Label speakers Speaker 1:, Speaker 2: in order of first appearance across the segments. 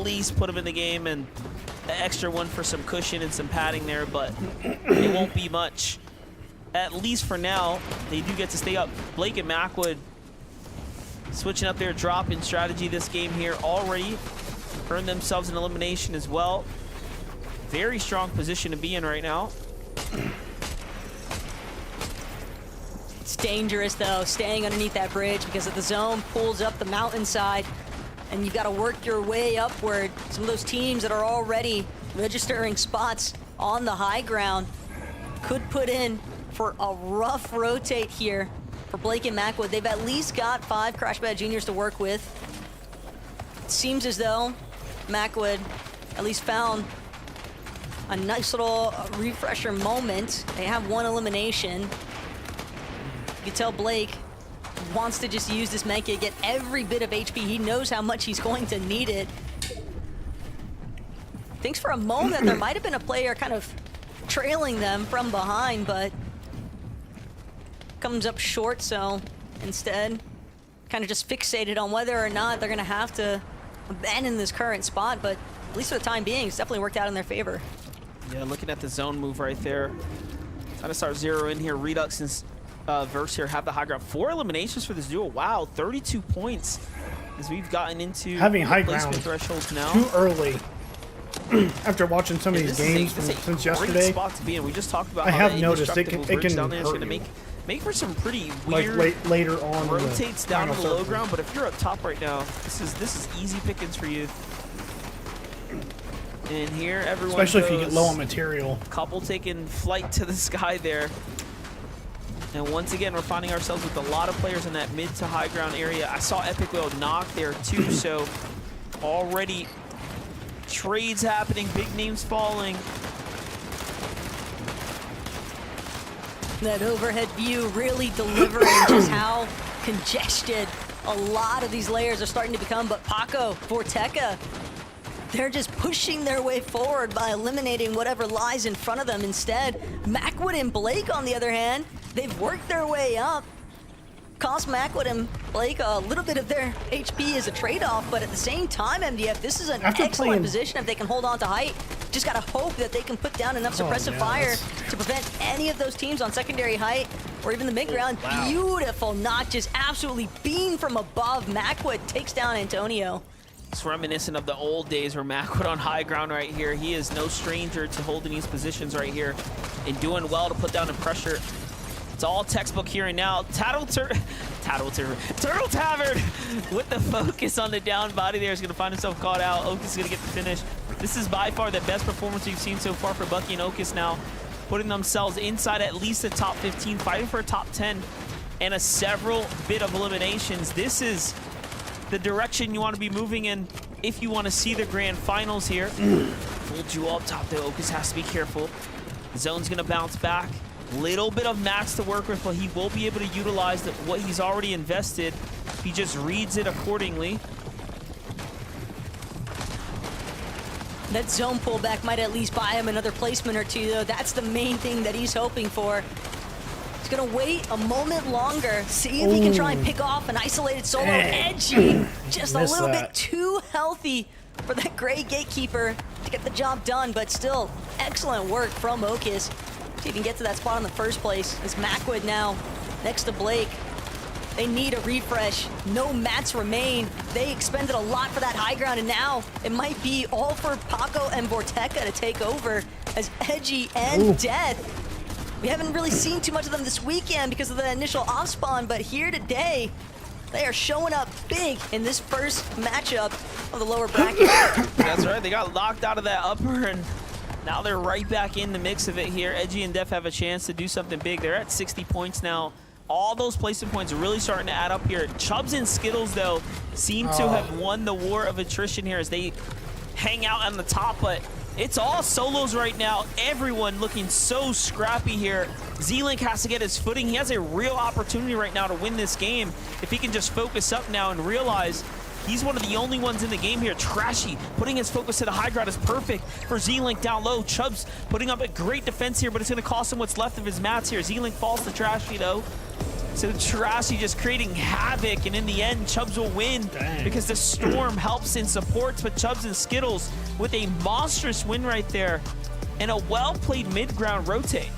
Speaker 1: least put him in the game, and an extra one for some cushion and some padding there, but it won't be much. At least for now, they do get to stay up. Blake and Macwood switching up their drop-in strategy this game here already. Earned themselves an elimination as well. Very strong position to be in right now.
Speaker 2: It's dangerous, though, staying underneath that bridge, because if the zone pulls up the mountainside and you've got to work your way upward, some of those teams that are already registering spots on the high ground could put in for a rough rotate here for Blake and Macwood. They've at least got 5 Crash Pad Juniors to work with. It seems as though Macwood at least found a nice little refresher moment. They have 1 elimination. You can tell Blake wants to just use this Mecha, get every bit of HP. He knows how much he's going to need it. Thinks for a moment there might have been a player kind of trailing them from behind, but comes up short, so instead kind of just fixated on whether or not they're gonna have to abandon this current spot, but at least for the time being, it's definitely worked out in their favor.
Speaker 1: Yeah, looking at the zone move right there. Trying to start zero in here. Redux and Verse here have the high ground. 4 eliminations for this duo. Wow, 32 points as we've gotten into
Speaker 3: having high ground
Speaker 1: thresholds now.
Speaker 3: Too early. After watching some of these games since yesterday,
Speaker 1: spot to be in. We just talked about
Speaker 3: I
Speaker 1: how
Speaker 3: have noticed it can
Speaker 1: down there is
Speaker 3: hurt
Speaker 1: going to
Speaker 3: you.
Speaker 1: make for some pretty weird
Speaker 3: later on
Speaker 1: rotates down to the
Speaker 3: circle.
Speaker 1: low ground. But if you're up top right now, this is easy pickings for you. And here everyone
Speaker 3: Especially
Speaker 1: goes.
Speaker 3: if you get low on material.
Speaker 1: Couple taking flight to the sky there. And once again, we're finding ourselves with a lot of players in that mid to high ground area. I saw Epic Whale knock there too, so already trades happening, big names falling.
Speaker 2: That overhead view really delivering just how congested a lot of these layers are starting to become. But Paco, Vorteca, they're just pushing their way forward by eliminating whatever lies in front of them instead. Macwood and Blake, on the other hand, they've worked their way up. Cost Macwood and Blake a little bit of their HP as a trade-off, but at the same time, MDF, this is an excellent position if they can hold on to height. Just gotta hope that they can put down enough suppressive fire to prevent any of those teams on secondary height or even the mid-ground. Wow. Beautiful knock, just absolutely beam from above. Macwood takes down Antonio.
Speaker 1: It's reminiscent of the old days where Macwood on high ground right here. He is no stranger to holding these positions right here and doing well to put down the pressure. It's all textbook here and now. Turtle Tavern with the focus on the down body there is going to find himself caught out. Okus is going to get the finish. This is by far the best performance we've seen so far for Bucky and Okus now, putting themselves inside at least the top 15, fighting for a top 10 and a several bit of eliminations. This is the direction you want to be moving in if you want to see the grand finals here. Full duel up top though. Okus has to be careful. The zone's going to bounce back. Little bit of mats to work with, but he will be able to utilize what he's already invested. He just reads it accordingly.
Speaker 2: That zone pullback might at least buy him another placement or two, though. That's the main thing that he's hoping for. He's gonna wait a moment longer, see if he can try and pick off an isolated solo. Edgy, just a little bit too healthy for that gray gatekeeper to get the job done, but still excellent work from Okus to even get to that spot in the first place. It's Macwood now next to Blake. They need a refresh. No mats remain. They expended a lot for that high ground, and now it might be all for Paco and Vorteca to take over as Edgy and Dead. We haven't really seen too much of them this weekend because of the initial off spawn, but here today, they are showing up big in this first matchup of the lower bracket.
Speaker 1: That's right, they got locked out of that upper, and now they're right back in the mix of it here. Edgy and Def have a chance to do something big. They're at 60 points now. All those placement points are really starting to add up here. Chubbs and Skittles, though, seem to have won the war of attrition here as they hang out on the top, but it's all solos right now. Everyone looking so scrappy here. Z-Link has to get his footing. He has a real opportunity right now to win this game if he can just focus up now and realize he's one of the only ones in the game here. Trashy putting his focus to the high ground is perfect for Z-Link down low. Chubbs putting up a great defense here, but it's going to cost him what's left of his mats here. Z-Link falls to Trashy, though. So Trashy just creating havoc, and in the end, Chubbs will win because the Storm helps and supports, but Chubbs and Skittles with a monstrous win right there and a well-played mid-ground rotate.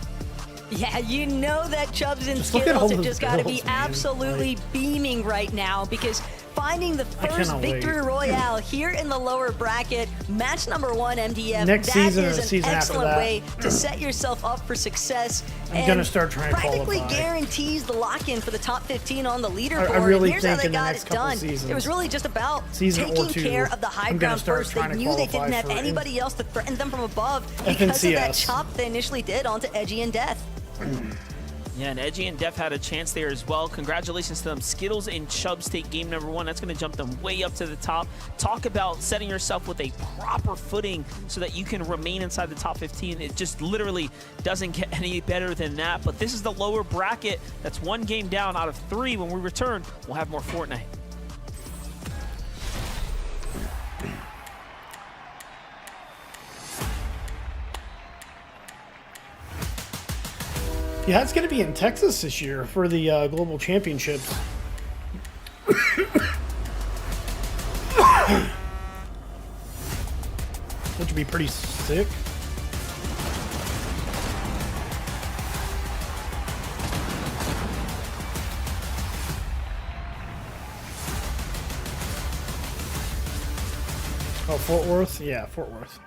Speaker 2: Yeah, you know that Chubbs and
Speaker 3: Just look at all
Speaker 2: Skittles have
Speaker 3: those
Speaker 2: just got to be
Speaker 3: builds, man.
Speaker 2: absolutely beaming right now because finding the first
Speaker 3: cannot
Speaker 2: victory
Speaker 3: wait.
Speaker 2: royale here in the lower bracket, match number 1 MDF,
Speaker 3: Next
Speaker 2: that
Speaker 3: season or
Speaker 2: is
Speaker 3: the
Speaker 2: an
Speaker 3: season after
Speaker 2: excellent
Speaker 3: that.
Speaker 2: way to set yourself up for success.
Speaker 3: I'm gonna start trying to
Speaker 2: practically
Speaker 3: qualify.
Speaker 2: guarantees the lock-in for the top 15 on the leaderboard.
Speaker 3: I really
Speaker 2: And here's how
Speaker 3: think
Speaker 2: they
Speaker 3: in the
Speaker 2: got
Speaker 3: next
Speaker 2: it
Speaker 3: couple
Speaker 2: done.
Speaker 3: seasons,
Speaker 2: It was really just about
Speaker 3: season or
Speaker 2: taking
Speaker 3: two,
Speaker 2: care of the high
Speaker 3: I'm gonna
Speaker 2: ground
Speaker 3: start
Speaker 2: first. They
Speaker 3: trying to
Speaker 2: knew they
Speaker 3: qualify
Speaker 2: didn't have
Speaker 3: for
Speaker 2: anybody else to threaten them from above because of that
Speaker 3: FNCS.
Speaker 2: chop they initially did onto Edgy and Death.
Speaker 1: Yeah, and Edgy and Def had a chance there as well. Congratulations to them. Skittles and Chubbs take game number 1. That's going to jump them way up to the top. Talk about setting yourself with a proper footing so that you can remain inside the top 15. It just literally doesn't get any better than that. But this is the lower bracket. That's 1 game down out of 3. When we return, we'll have more Fortnite.
Speaker 3: Yeah, it's going to be in Texas this year for the Global Championships. Which would be pretty sick. Oh, Fort Worth? Yeah, Fort Worth.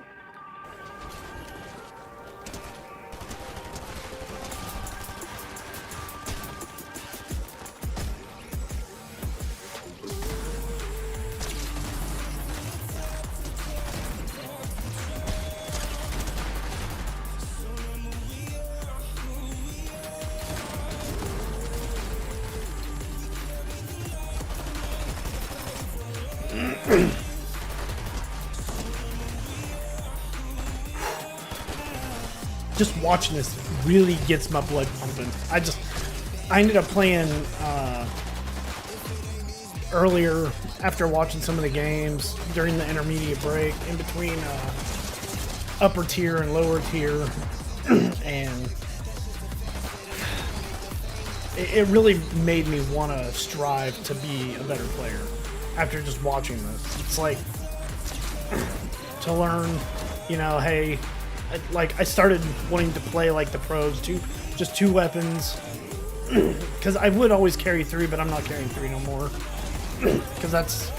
Speaker 3: Just watching this really gets my blood pumping. I ended up playing earlier after watching some of the games during the intermediate break in between upper tier and lower tier, and it really made me want to strive to be a better player after just watching this. It's like to learn, you know, hey, like I started wanting to play like the pros too, just 2 weapons, because I would always carry 3, but I'm not carrying 3 no more, because that's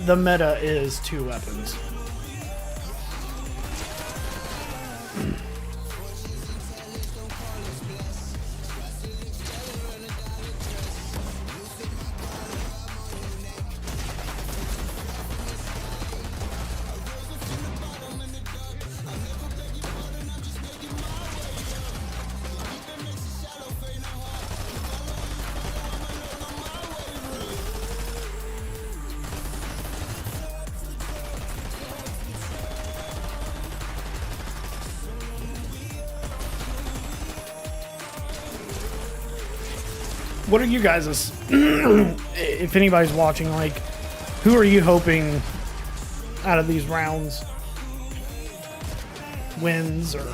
Speaker 3: the meta is 2 weapons. What are you guys, if anybody's watching, like, who are you hoping out of these rounds wins, or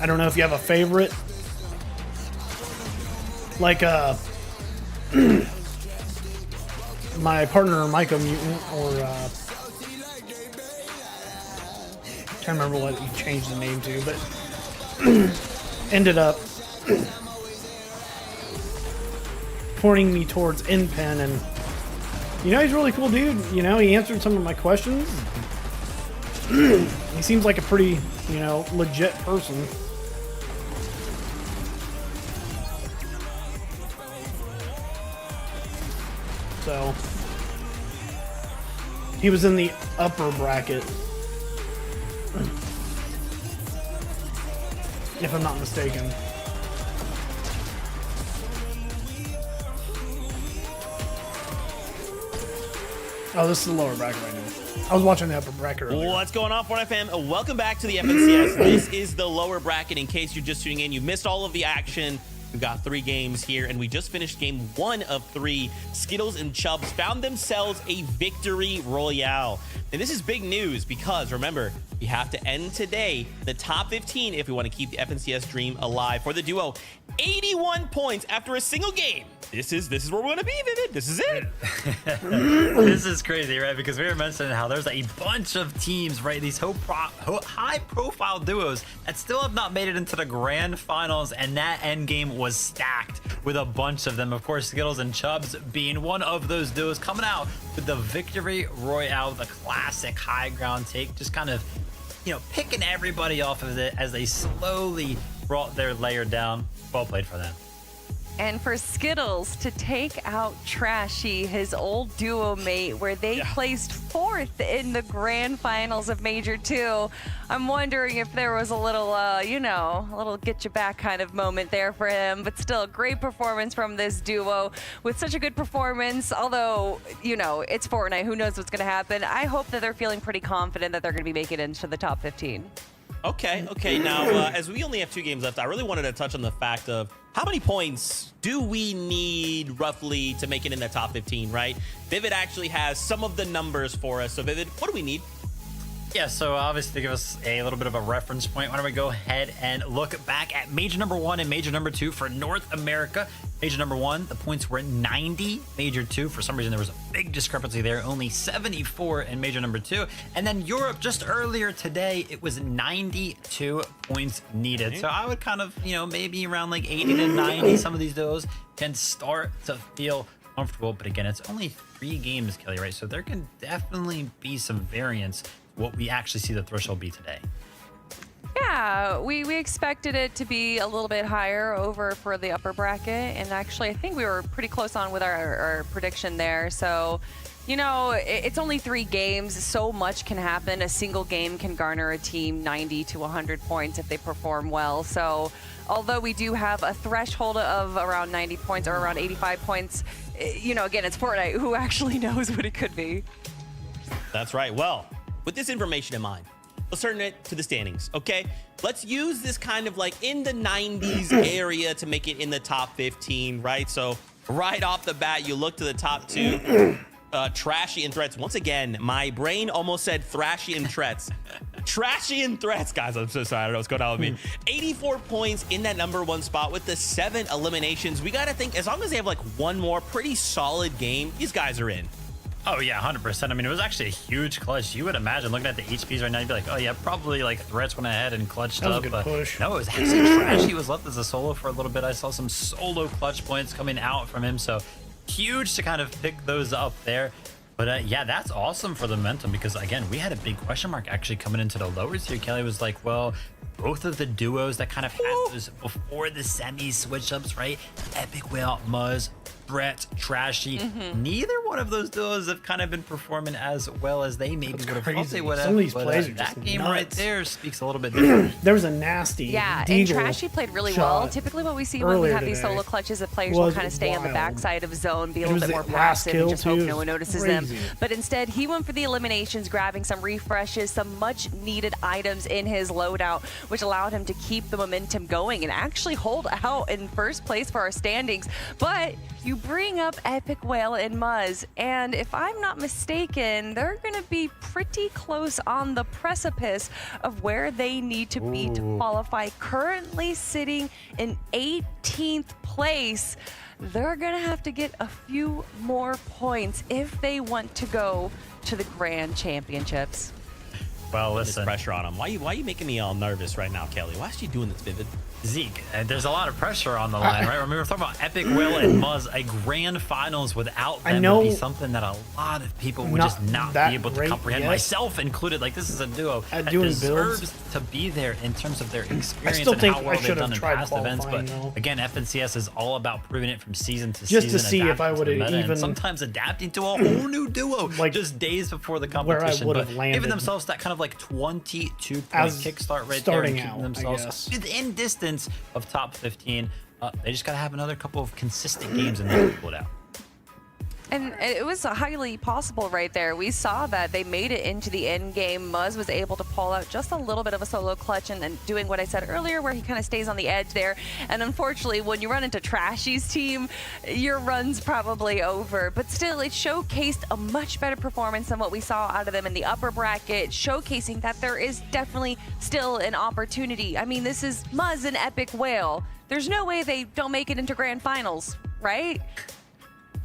Speaker 3: I don't know if you have a favorite, like my partner Micah Mutant, or can't remember what he changed the name to, but ended up pointing me towards InPen, and you know, he's a really cool dude. You know, he answered some of my questions. He seems like a pretty, you know, legit person. So he was in the upper bracket, if I'm not mistaken. Oh, this is the lower bracket right now. I was watching the upper bracket earlier.
Speaker 4: What's going on, Fortnite fam? Welcome back to the FNCS. This is the lower bracket. In case you're just tuning in, you missed all of the action. We've got 3 games here, and we just finished game 1 of 3. Skittles and Chubbs found themselves a victory royale. And this is big news because remember, we have to end today the top 15 if we want to keep the FNCS dream alive for the duo. 81 points after a single game. This is where we're going to be, Vivid. This is it.
Speaker 5: This is crazy, right? Because we were mentioning how there's a bunch of teams, right? These high-profile duos that still have not made it into the grand finals, and that end game was stacked with a bunch of them. Of course, Skittles and Chubbs being one of those duos coming out with the Victory Royale, the classic high ground take, just kind of, you know, picking everybody off of it as they slowly brought their layer down. Well played for them.
Speaker 6: And for Skittles to take out Trashy, his old duo mate, where they placed 4th in the grand finals of Major 2. I'm wondering if there was a little, you know, a little get you back kind of moment there for him. But still, great performance from this duo. With such a good performance, although, you know, it's Fortnite, who knows what's going to happen. I hope that they're feeling pretty confident that they're going to be making it into the top 15.
Speaker 4: Okay. Now, as we only have 2 games left, I really wanted to touch on the fact of how many points do we need roughly to make it in the top 15, right? Vivid actually has some of the numbers for us. So, Vivid, what do we need?
Speaker 5: Yeah, so obviously to give us a little bit of a reference point, why don't we go ahead and look back at Major number 1 and Major number 2 for North America. Major number 1, the points were 90. Major 2, for some reason there was a big discrepancy there, only 74 in Major number 2. And then Europe, just earlier today, it was 92 points needed. So I would kind of, you know, maybe around like 80 to 90, some of these duos can start to feel comfortable. But again, it's only 3 games, Kelly, right? So there can definitely be some variance what we actually see the threshold be today.
Speaker 6: Yeah, we expected it to be a little bit higher over for the upper bracket. And actually, I think we were pretty close on with our prediction there. So, you know, it's only 3 games. So much can happen. A single game can garner a team 90 to 100 points if they perform well. So although we do have a threshold of around 90 points or around 85 points, you know, again, it's Fortnite. Who actually knows what it could be?
Speaker 4: That's right. Well, with this information in mind, let's turn it to the standings, okay? Let's use this kind of like in the 90s area to make it in the top 15, right? So right off the bat, you look to the top 2, Trashy and Threats. Once again, my brain almost said Thrashy and Threats. Trashy and Threats, guys, I'm so sorry. I don't know what's going on with me. 84 points in that number 1 spot with the 7 eliminations. We got to think, as long as they have like one more pretty solid game, these guys are in.
Speaker 5: Oh yeah, 100%. I mean, it was actually a huge clutch. You would imagine looking at the HPs right now, you'd be like, oh yeah, probably like Threats went ahead and clutched
Speaker 3: That was
Speaker 5: up.
Speaker 3: a good push.
Speaker 5: No, it was actually Trash. He was left as a solo for a little bit. I saw some solo clutch points coming out from him. So huge to kind of pick those up there. But yeah, that's awesome for the momentum because again, we had a big question mark actually coming into the lowers here. Kelly was like, well, both of the duos that kind of had those before the semi switch ups, right? Epic Whale, Muzz, Brett, Trashy. Neither one of those duos have kind of been performing as well as they maybe would have thought they would have.
Speaker 3: Some of these
Speaker 5: But,
Speaker 3: plays are
Speaker 5: that
Speaker 3: just
Speaker 5: game
Speaker 3: nuts.
Speaker 5: right there speaks a little bit different.
Speaker 3: There was a nasty
Speaker 6: Yeah, and
Speaker 3: Deagle
Speaker 6: Trashy played really well.
Speaker 3: shot
Speaker 6: Typically what we see when we
Speaker 3: earlier
Speaker 6: have these
Speaker 3: today
Speaker 6: solo clutches, the players will
Speaker 3: was
Speaker 6: kind of stay on the
Speaker 3: wild.
Speaker 6: backside of zone, be a
Speaker 3: It
Speaker 6: little
Speaker 3: was
Speaker 6: bit more
Speaker 3: the last
Speaker 6: passive,
Speaker 3: kill,
Speaker 6: and just hope
Speaker 3: too.
Speaker 6: no one notices them.
Speaker 3: Crazy.
Speaker 6: But instead, he went for the eliminations, grabbing some refreshes, some much needed items in his loadout, which allowed him to keep the momentum going and actually hold out in first place for our standings. But you bring up Epic Whale and Muzz, and if I'm not mistaken, they're going to be pretty close on the precipice of where they need to be to qualify. Currently sitting in 18th place. They're going to have to get a few more points if they want to go to the Grand Championships.
Speaker 5: Well,
Speaker 4: There's
Speaker 5: listen,
Speaker 4: pressure on him. Why you making me all nervous right now, Kelly? Why is she doing this, Vivid?
Speaker 5: Zeke, there's a lot of pressure on the line, right? When we were talking about Epic Will and Muzz, a grand finals without them
Speaker 3: know
Speaker 5: would be something that a lot of people would just not
Speaker 3: that
Speaker 5: be able to
Speaker 3: great
Speaker 5: comprehend,
Speaker 3: yet.
Speaker 5: myself included. Like, this is a duo
Speaker 3: At
Speaker 5: that
Speaker 3: doing
Speaker 5: deserves
Speaker 3: builds.
Speaker 5: to be there in terms of their experience
Speaker 3: still
Speaker 5: and
Speaker 3: think
Speaker 5: how
Speaker 3: I
Speaker 5: well they've
Speaker 3: should
Speaker 5: done
Speaker 3: have
Speaker 5: in
Speaker 3: tried
Speaker 5: past events. But
Speaker 3: qualifying, though.
Speaker 5: again, FNCS is all about proving it from season to
Speaker 3: Just to
Speaker 5: season.
Speaker 3: see if I
Speaker 5: adapting to the
Speaker 3: would've
Speaker 5: meta, and
Speaker 3: even-
Speaker 5: sometimes adapting to a whole new duo,
Speaker 3: Like,
Speaker 5: just days before the
Speaker 3: where I
Speaker 5: competition.
Speaker 3: would've
Speaker 5: But
Speaker 3: landed
Speaker 5: giving themselves that kind of like 22-point
Speaker 3: as
Speaker 5: kickstart right there,
Speaker 3: starting
Speaker 5: and keeping
Speaker 3: out, I
Speaker 5: themselves
Speaker 3: guess.
Speaker 5: within distance of top 15. They just got to have another couple of consistent games and then pull it out.
Speaker 6: And it was highly possible right there. We saw that they made it into the end game. Muzz was able to pull out just a little bit of a solo clutch and doing what I said earlier, where he kind of stays on the edge there. And unfortunately, when you run into Trashy's team, your run's probably over. But still, it showcased a much better performance than what we saw out of them in the upper bracket, showcasing that there is definitely still an opportunity. I mean, this is Muzz and Epic Whale. There's no way they don't make it into grand finals, right? ...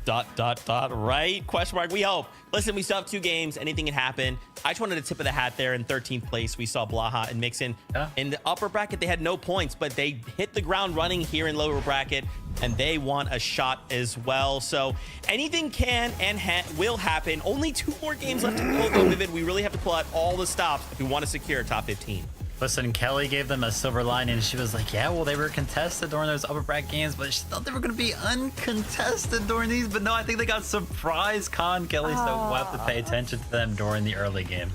Speaker 4: right? Question mark. We hope. Listen, we still have 2 games. Anything can happen. I just wanted a tip of the hat there. In 13th place, we saw Blaha and Mixon.
Speaker 5: Yeah.
Speaker 4: In the upper bracket, they had no points, but they hit the ground running here in lower bracket, and they want a shot as well. So anything can and will happen. Only 2 more games left to go, though, Vivid. We really have to pull out all the stops if we want to secure top 15.
Speaker 5: Listen, Kelly gave them a silver lining. She was like, yeah, well, they were contested during those upper bracket games, but she thought they were going to be uncontested during these. But no, I think they got surprise con, Kelly, so we'll have to pay attention to them during the early game.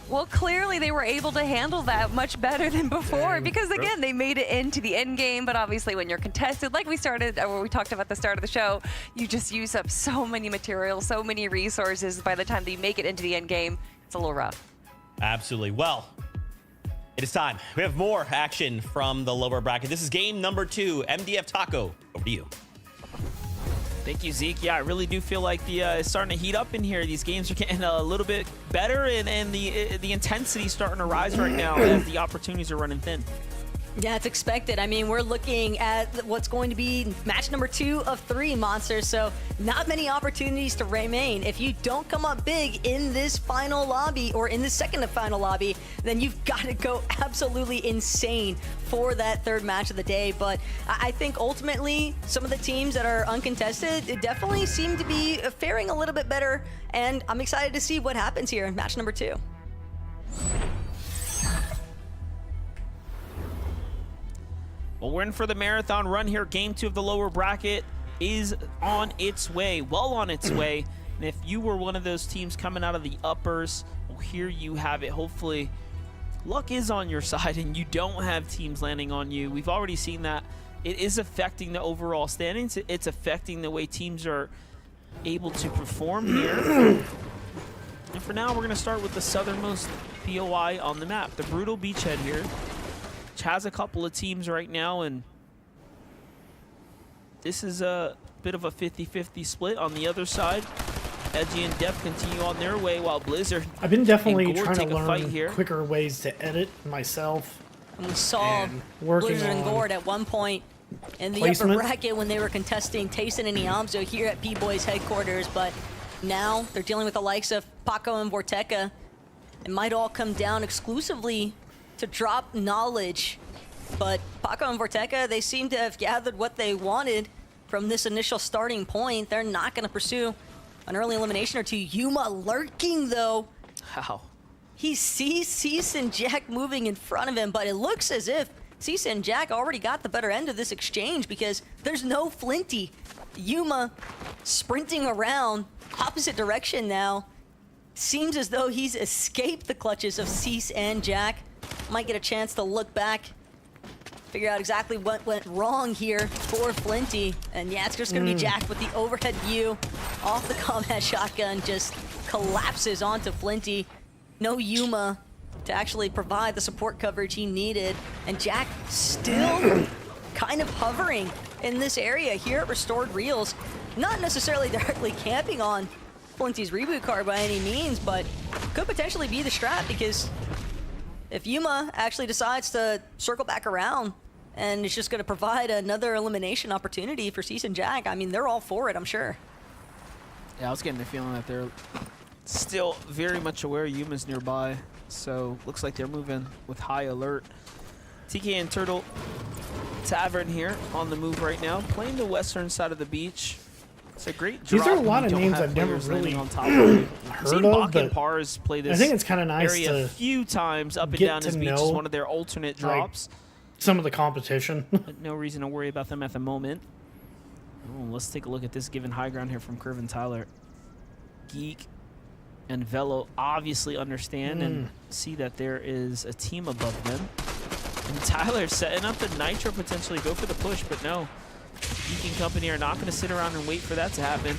Speaker 6: Well, clearly they were able to handle that much better than before because, again, they made it into the end game. But obviously, when you're contested, like we talked about at the start of the show, you just use up so many materials, so many resources. By the time that you make it into the end game, it's a little rough.
Speaker 4: Absolutely. Well, it is time. We have more action from the lower bracket. This is game number 2. MDF Taco, over to you.
Speaker 1: Thank you, Zeke. Yeah, I really do feel like it's starting to heat up in here. These games are getting a little bit better, and the intensity is starting to rise right now as the opportunities are running thin.
Speaker 2: Yeah, it's expected. I mean, we're looking at what's going to be match number 2 of 3, Monsters, so not many opportunities to remain. If you don't come up big in this final lobby or in the second to final lobby, then you've got to go absolutely insane for that 3rd match of the day. But I think ultimately some of the teams that are uncontested definitely seem to be faring a little bit better, and I'm excited to see what happens here in match number 2.
Speaker 1: Well, we're in for the marathon run here. Game 2 of the lower bracket is on its way, well on its way. And if you were one of those teams coming out of the uppers, well, here you have it. Hopefully, luck is on your side and you don't have teams landing on you. We've already seen that it is affecting the overall standings. It's affecting the way teams are able to perform here. And for now, we're going to start with the southernmost POI on the map, the Brutal Beachhead here, which has a couple of teams right now, and this is a bit of a 50-50 split. On the other side, Edgy and Def continue on their way, while Blizzard
Speaker 3: I've been definitely
Speaker 1: and Gore
Speaker 3: trying to
Speaker 1: take a fight
Speaker 3: learn
Speaker 1: here.
Speaker 3: quicker ways to edit myself.
Speaker 2: And we saw
Speaker 3: And working
Speaker 2: Blizzard and
Speaker 3: on
Speaker 2: Gord at one point in the
Speaker 3: placement.
Speaker 2: upper bracket when they were contesting Tayson and Iamzo here at P-Boys headquarters, but now they're dealing with the likes of Paco and Vorteca. It might all come down exclusively to drop knowledge, but Paco and Vorteca, they seem to have gathered what they wanted from this initial starting point. They're not going to pursue an early elimination or two. Yuma lurking, though.
Speaker 1: Wow.
Speaker 2: He sees Cease and Jack moving in front of him, but it looks as if Cease and Jack already got the better end of this exchange because there's no Flinty. Yuma sprinting around opposite direction now. Seems as though he's escaped the clutches of Cease and Jack. Might get a chance to look back, figure out exactly what went wrong here for Flinty. And yeah, it's just gonna be Jack with the overhead view off the combat shotgun, just collapses onto Flinty. No Yuma to actually provide the support coverage he needed. And Jack still kind of hovering in this area here at Restored Reels. Not necessarily directly camping on Flinty's reboot card by any means, but could potentially be the strat, because if Yuma actually decides to circle back around and it's just going to provide another elimination opportunity for Cease and Jack, I mean, they're all for it, I'm sure.
Speaker 1: Yeah, I was getting the feeling that they're still very much aware Yuma's nearby, so looks like they're moving with high alert. TK and Turtle Tavern here on the move right now, playing the western side of the beach. It's a great drop.
Speaker 3: These are a lot
Speaker 1: when
Speaker 3: of
Speaker 1: you don't
Speaker 3: names
Speaker 1: have
Speaker 3: I've never
Speaker 1: players landing
Speaker 3: really
Speaker 1: on top of you. I've
Speaker 3: heard
Speaker 1: seen
Speaker 3: of,
Speaker 1: Bach and
Speaker 3: but
Speaker 1: Pars play this
Speaker 3: I think it's kind of nice
Speaker 1: area a
Speaker 3: to
Speaker 1: few times up and
Speaker 3: get
Speaker 1: down
Speaker 3: to
Speaker 1: his beach. It's
Speaker 3: know,
Speaker 1: one of their alternate drops.
Speaker 3: some of the competition.
Speaker 1: But no reason to worry about them at the moment. Oh, let's take a look at this given high ground here from Curve and Tyler. Geek and Velo obviously understand and see that there is a team above them. And Tyler setting up the Nitro, potentially go for the push, but no. Geek and company are not going to sit around and wait for that to happen.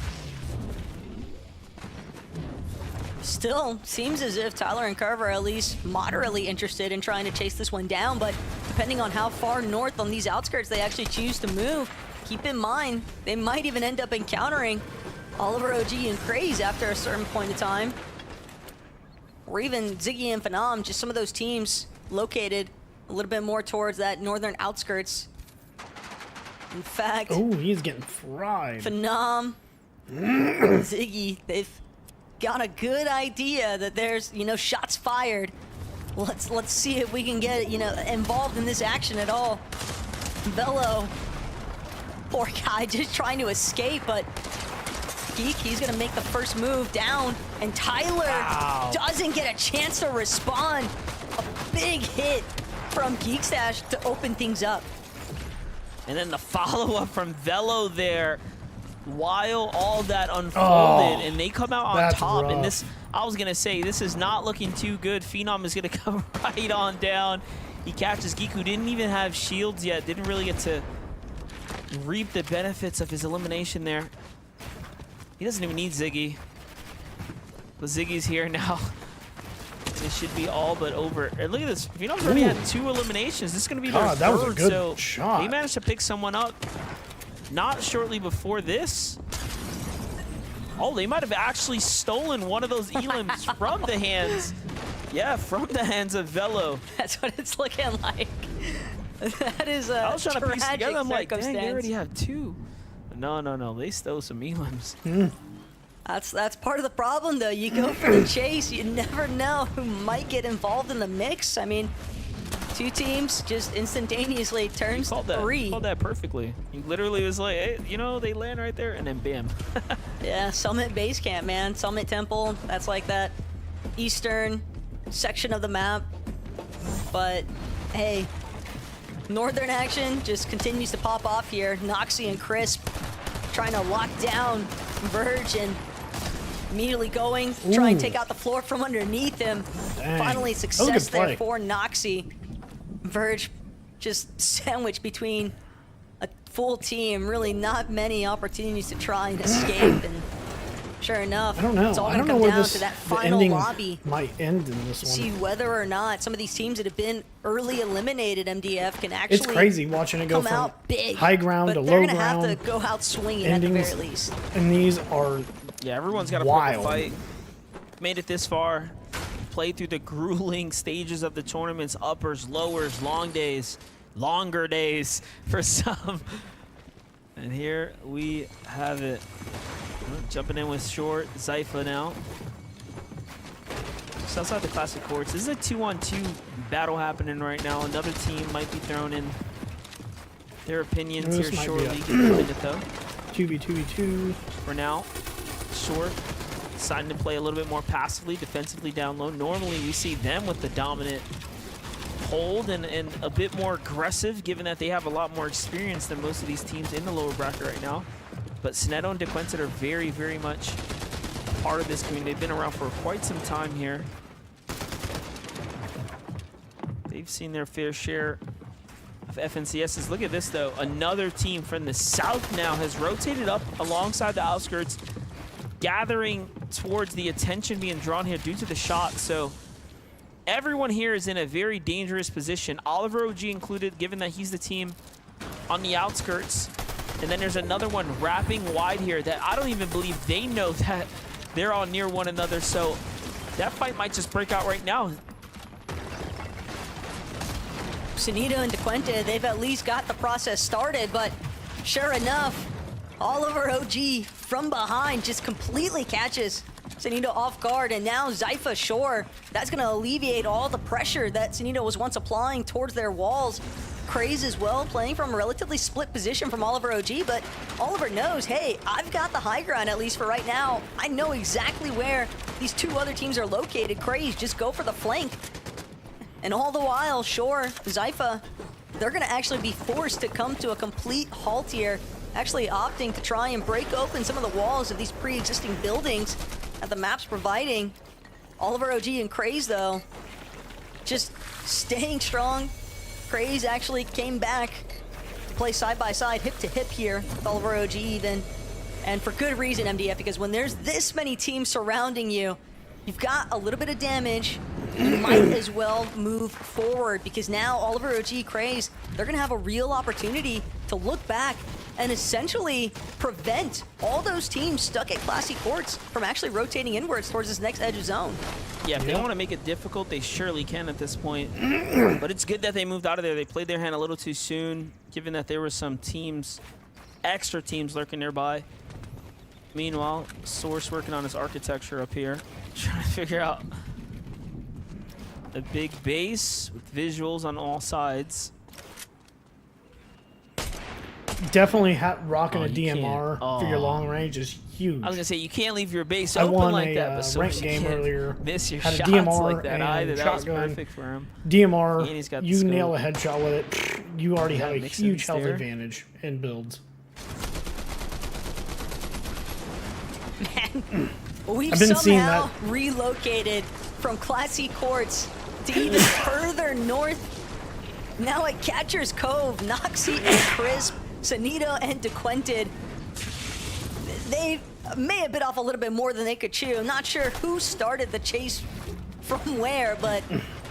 Speaker 2: Still seems as if Tyler and Carver are at least moderately interested in trying to chase this one down, but depending on how far north on these outskirts they actually choose to move, keep in mind they might even end up encountering Oliver OG and Craze after a certain point in time. Or even Ziggy and Phenom, just some of those teams located a little bit more towards that northern outskirts. In fact,
Speaker 3: Oh, he's getting fried.
Speaker 2: Phenom, Ziggy, they've got a good idea that there's, you know, shots fired. Let's see if we can get, you know, involved in this action at all. Velo, poor guy, just trying to escape, but Geek, he's gonna make the first move down, and Tyler doesn't get a chance to respond. A big hit from Geekstash to open things up.
Speaker 1: And then the follow-up from Velo there while all that unfolded, and they come out on
Speaker 3: that's
Speaker 1: top.
Speaker 3: rough.
Speaker 1: And this, I was going to say, this is not looking too good. Phenom is going to come right on down. He catches Geek, who didn't even have shields yet, didn't really get to reap the benefits of his elimination there. He doesn't even need Ziggy. But Ziggy's here now. It should be all but over. And look at this. Phenom's already had 2 eliminations. This is going to be their
Speaker 3: God,
Speaker 1: third.
Speaker 3: that was a good
Speaker 1: so
Speaker 3: shot.
Speaker 1: They managed to pick someone up not shortly before this. Oh, they might have actually stolen one of those elims from the hands. Yeah, from the hands of Velo.
Speaker 2: That's what it's looking like. That is a
Speaker 1: I was trying to piece
Speaker 2: tragic
Speaker 1: together. I'm like, dang, they
Speaker 2: circumstance.
Speaker 1: already have 2. No. They stole some elims.
Speaker 2: That's part of the problem, though. You go for the chase, you never know who might get involved in the mix. I mean, 2 teams just instantaneously turns
Speaker 1: Called
Speaker 2: to
Speaker 1: that,
Speaker 2: 3.
Speaker 1: called that perfectly. He literally was like, hey, you know, they land right there, and then bam.
Speaker 2: Yeah, Summit Base Camp, man. Summit Temple, that's like that eastern section of the map. But, hey, northern action just continues to pop off here. Noxy and Crisp trying to lock down Verge and immediately going, try and take out the floor from underneath him.
Speaker 3: Dang.
Speaker 2: Finally
Speaker 3: That was a
Speaker 2: success
Speaker 3: good play.
Speaker 2: there for Noxy. Verge just sandwiched between a full team. Really not many opportunities to try and escape. And sure enough,
Speaker 3: I don't know.
Speaker 2: it's all
Speaker 3: I
Speaker 2: gonna
Speaker 3: don't know
Speaker 2: come
Speaker 3: where
Speaker 2: down
Speaker 3: this
Speaker 2: to that
Speaker 3: the
Speaker 2: final
Speaker 3: ending
Speaker 2: lobby.
Speaker 3: might end in this
Speaker 2: See
Speaker 3: one.
Speaker 2: whether or not some of these teams that have been early eliminated, MDF, can actually
Speaker 3: It's crazy watching it go
Speaker 2: come
Speaker 3: from
Speaker 2: out big.
Speaker 3: high ground
Speaker 2: but
Speaker 3: to
Speaker 2: they're
Speaker 3: low
Speaker 2: gonna have
Speaker 3: ground.
Speaker 2: to go out swinging at the
Speaker 3: endings.
Speaker 2: very least.
Speaker 3: And these are
Speaker 1: Yeah, everyone's got to put up a
Speaker 3: Wild.
Speaker 1: fight. Made it this far. Played through the grueling stages of the tournaments, uppers, lowers, long days, longer days for some. And here we have it. Jumping in with short, Zypha now. Just outside the classic courts. This is a 2-on-2 battle happening right now. Another team might be thrown in their opinions
Speaker 3: This
Speaker 1: here
Speaker 3: might be
Speaker 1: shortly.
Speaker 3: a-
Speaker 1: Get the minute though.
Speaker 3: 2v2v2.
Speaker 1: For now, short deciding to play a little bit more passively, defensively down low. Normally we see them with the dominant hold and a bit more aggressive, given that they have a lot more experience than most of these teams in the lower bracket right now. But Snedo and DeQuinted are very, very much part of this community. They've been around for quite some time here. They've seen their fair share of FNCSs. Look at this, though. Another team from the south now has rotated up alongside the outskirts, gathering towards the attention being drawn here due to the shot. So everyone here is in a very dangerous position, Oliver OG included, given that he's the team on the outskirts. And then there's another one wrapping wide here that I don't even believe they know that they're all near one another. So that fight might just break out right now.
Speaker 2: Sunito and DeQuente, they've at least got the process started, but sure enough, Oliver OG from behind just completely catches Sunito off guard, and now Zypha Shore, that's gonna alleviate all the pressure that Sunito was once applying towards their walls. Craze as well, playing from a relatively split position from Oliver OG, but Oliver knows, hey, I've got the high ground at least for right now. I know exactly where these 2 other teams are located. Craze, just go for the flank. And all the while, Shore, Zypha, they're gonna actually be forced to come to a complete halt here, actually opting to try and break open some of the walls of these pre-existing buildings that the map's providing. Oliver OG and Craze, though, just staying strong. Craze actually came back to play side by side, hip to hip here with Oliver OG even. And for good reason, MDF, because when there's this many teams surrounding you, you've got a little bit of damage, you might as well move forward, because now Oliver OG Craze, they're going to have a real opportunity to look back and essentially prevent all those teams stuck at Classy Courts from actually rotating inwards towards this next edge of zone.
Speaker 1: Yeah, if they
Speaker 3: Yep.
Speaker 1: want to make it difficult, they surely can at this point. But it's good that they moved out of there. They played their hand a little too soon, given that there were some teams, extra teams lurking nearby. Meanwhile, Source working on his architecture up here, trying to figure out a big base with visuals on all sides.
Speaker 3: Definitely rocking
Speaker 1: Oh,
Speaker 3: a
Speaker 1: you can't.
Speaker 3: DMR for your
Speaker 1: Oh.
Speaker 3: long range is huge.
Speaker 1: I was gonna say you can't leave your base
Speaker 3: I
Speaker 1: open
Speaker 3: won
Speaker 1: like
Speaker 3: a
Speaker 1: that, but Source,
Speaker 3: ranked
Speaker 1: you
Speaker 3: game
Speaker 1: can't
Speaker 3: earlier.
Speaker 1: miss your
Speaker 3: Had a
Speaker 1: shots
Speaker 3: DMR
Speaker 1: like that
Speaker 3: and
Speaker 1: either. That was
Speaker 3: shotgun.
Speaker 1: perfect for him.
Speaker 3: DMR,
Speaker 1: And he's got the
Speaker 3: you
Speaker 1: scope.
Speaker 3: nail a headshot with it, you already have a
Speaker 1: mix
Speaker 3: huge
Speaker 1: ins
Speaker 3: health
Speaker 1: there.
Speaker 3: advantage in builds.
Speaker 2: We've
Speaker 3: I've been seeing
Speaker 2: somehow
Speaker 3: that.
Speaker 2: relocated from Classy Courts to even further north. Now at Catcher's Cove, Noxie and Crisp, Sanito and DeQuented. They may have bit off a little bit more than they could chew. I'm not sure who started the chase from where, but